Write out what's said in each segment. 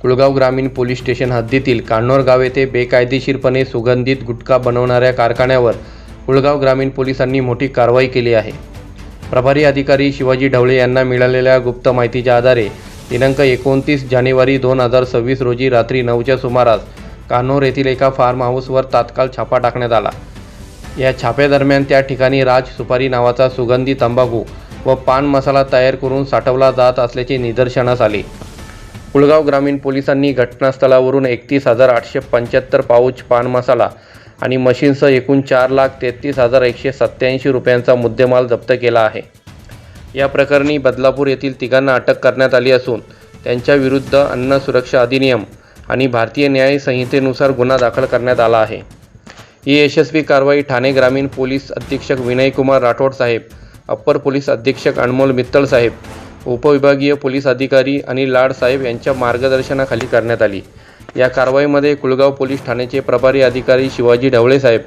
कुळगाव ग्रामीण police station हद्दीतील कान्होर गाव येथे बेकायदेशीरपणे सुगंधित गुटखा बनवणाऱ्या कारखान्यावर कुळगाव ग्रामीण पोलिसांनी मोठी कारवाई केली आहे। प्रभारी अधिकारी शिवाजी ढवळे यांना मिळालेल्या गुप्त माहितीच्या आधारे दिनांक 29 जानेवारी 2026 रोजी रात्री 9च्या सुमारास कान्होर येथील एका फार्म हाऊसवर तात्काळ छापा टाकण्यात आला। या छाप्यादरम्यान त्या ठिकाणी राज सुपारी नावाचा सुगंधी तंबाखू व पान मसाला तयार करून साठवला जात असल्याचे निदर्शनास आले। कुळगाव ग्रामीण पोलिसांनी घटनास्थळावरून 31,875 पाऊच पान मसाला आणि मशीनसह एकूण 4,33,187 रुपयांचा मुद्देमाल जप्त केला आहे। या प्रकरणी बदलापूर येथील तिघांना अटक करण्यात आली असून त्यांच्या विरुद्ध अन्न सुरक्षा अधिनियम आणि भारतीय न्याय संहितेनुसार गुन्हा दाखल करण्यात आला आहे। ही यशस्वी कारवाई ठाणे ग्रामीण पोलीस अधीक्षक विनयकुमार राठोड साहेब, अप्पर पोलीस अधीक्षक अनमोल मित्तल साहेब, उपविभागीय पोलीस अधिकारी अनिल लाड साहेब यांच्या मार्गदर्शनाखाली करण्यात आली। या कारवाईमध्ये कुळगाव पोलीस ठाण्याचे प्रभारी अधिकारी शिवाजी ढवळे साहेब,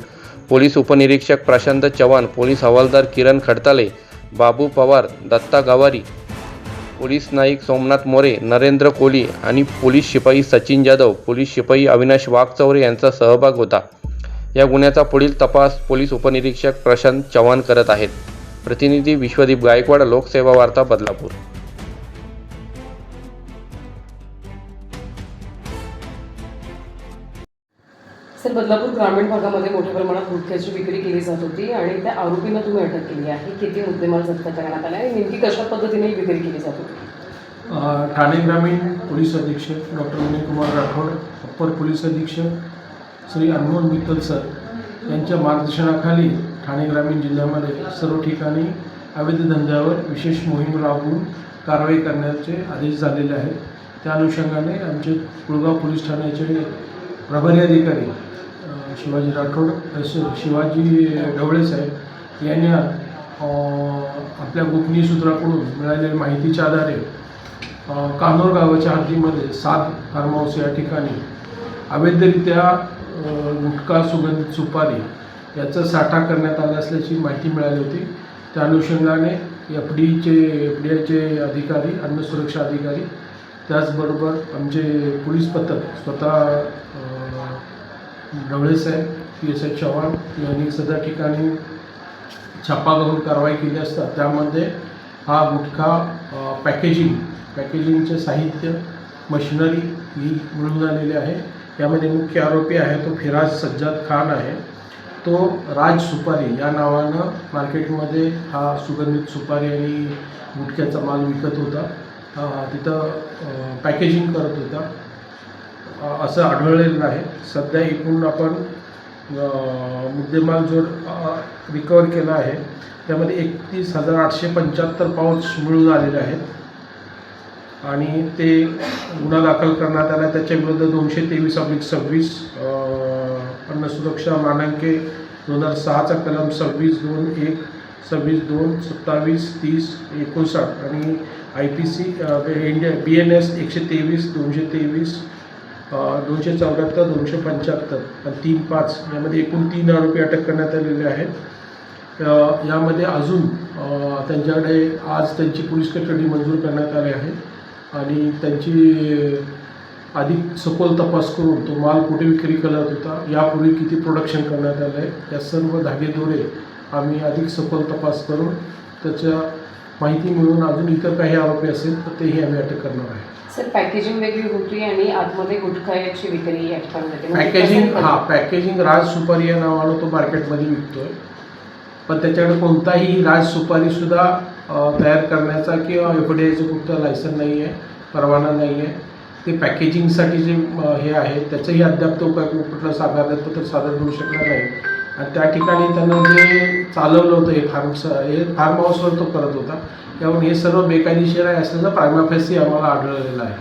पोलीस उपनिरीक्षक प्रशांत चव्हाण, पोलीस हवालदार किरण खडताले, बाबू पवार, दत्ता गवारी, पोलीस नाईक सोमनाथ मोरे, नरेंद्र कोली आणि पोलीस शिपाई सचिन जाधव, पोलीस शिपाई अविनाश वाघचौरे यांचा सहभाग होता। या गुन्ह्याचा पुढील तपास पोलीस उपनिरीक्षक प्रशांत चव्हाण करत आहेत। प्रतिनिधी विश्वदीप गायकवाड, लोकसेवा वार्ता, बदलापूर। सर, बदलापूर ग्रामीण भागामध्ये मोठ्या प्रमाणात गुटख्याची विक्री केली जात होती आणि त्या आरोपींना तुम्ही अटक केली आहे। किती मुद्देमाल जप्त करण्यात आला आहे, नेमकी कशा पद्धतीने विक्री केली जात होती? ठाणे ग्रामीण पोलीस अधीक्षक doctor Vinaykumar Rathod, upper police अधीक्षक श्री अनमोल मित्तल सर यांच्या मार्गदर्शनाखाली ठाणे ग्रामीण जिल्ह्यामध्ये सर्व ठिकाणी अवैध धंद्यावर विशेष मोहीम राबवून कारवाई करण्याचे आदेश झालेले आहेत। त्या अनुषंगाने आमचे कुळगाव पोलीस ठाण्याचे प्रभारी अधिकारी शिवाजी शिवाजी ढवळे साहेब यांनी आपल्या गोपनीय सूत्राकडून मिळालेल्या माहितीच्या आधारे कान्होर गावाच्या हद्दीमध्ये 7 फार्म हाऊस या ठिकाणी अवैधरित्या गुटखा सुगंधित सुपारी याचा साठा करण्यात आला असल्याची माहिती मिळाली होती। त्या अनुषंगाने एफडीआयचे अधिकारी, अन्न सुरक्षा अधिकारी, त्याचबरोबर आमचे पोलीस पथक स्वतः ढवळे साहेब, PSI चव्हाण यांनी सदर ठिकाणी छापा घालून कारवाई केली असता त्यामध्ये हा गुटखा पॅकेजिंगचे साहित्य, मशिनरी ही मिळून आलेली आहे। यामध्ये मुख्य आरोपी आहे तो फिराज सज्जाद खान आहे। तो राज सुपारी या नावानं मार्केटमध्ये हा सुगंधित सुपारी आणि गुटख्याचा माल विकत होता, तिथं पॅकेजिंग करत होता असं आढळलेलं आहे। सध्या एकूण आपण मुद्देमाल जो रिकवर केला आहे त्यामध्ये 31,875 पाऊच मिळून आलेले आहेत आणि ते गुन्हा दाखल करण्यात आला। त्याच्या विरुद्ध 223/26 अन्न सुरक्षा मानांके 2006चा कलम 26(2)(1), 26(2), 27, 30, 59 आणि IPC BNS 123, 223, 274, 275 आणि 3(5) यामध्ये एकूण 3 आरोपी अटक करण्यात आलेले आहेत। यामध्ये अजून त्यांच्याकडे आज त्यांची पोलीस कस्टडी मंजूर करण्यात आली आहे आणि त्यांची अधिक सखोल तपास करून तो माल कुठे विक्री करत होता, यापूर्वी किती प्रोडक्शन करण्यात आलं आहे, या सर्व धागेदोरे आम्ही अधिक सखोल तपास करून त्याच्या माहिती मिळून अजून इतर काही आरोपी असेल तर तेही आम्ही अटक करणार आहे। सर, पॅकेजिंग वेगळी होती आणि आतमध्ये गुटखाची विक्री या ठिकाणी पॅकेजिंग राज सुपारी या नावानं तो मार्केटमध्ये विकतोय, पण त्याच्याकडे कोणताही राज सुपारीसुद्धा तयार करण्याचा किंवा एफडीआयचं कुठलं लायसन नाही आहे, परवाना नाही आहे। ते पॅकेजिंगसाठी जे हे आहे त्याचंही अद्याप तो कुठलं कागदपत्र सादर करू शकणार नाही आणि त्या ठिकाणी त्यांना जे चालवलं होतं हे फार्म हाऊसवर तो करत होता, त्यामुळे हे सर्व बेकायदेशीर आहे असल्याचं प्रायमा फेसी आम्हाला आढळलेलं आहे।